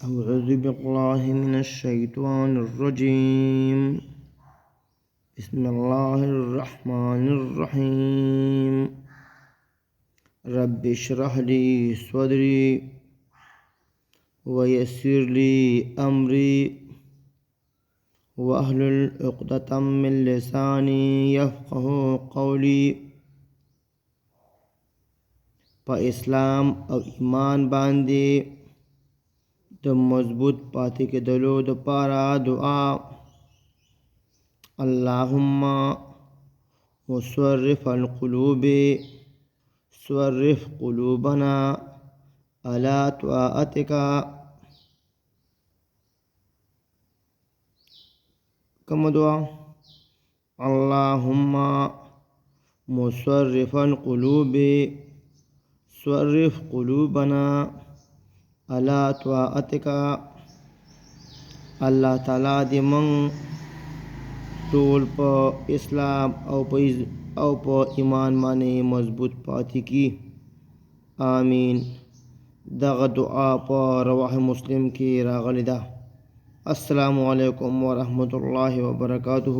أعوذ بالله من الشيطان الرجيم بسم الله الرحمن الرحيم رب اشرح لي صدري ويسر لي أمري واحلل عقدة من لساني يفقه قولي په اسلام او ایمان باندې د مضبوط پاتې کېدلو دپاره دعا. اللهم مصرف القلوب صرف قلوبنا على طاعتك. کوم دعا؟ اللهم مصرف القلوب صرف قلوبنا على طاعتك. الله تعالی دې موږ ټول په اسلام او په ایمان باندې مضبوط پاتې کړي. آمین. دغه دعا په رواه مسلم کې راغلی ده. السلام علیکم ورحمة الله وبرکاته.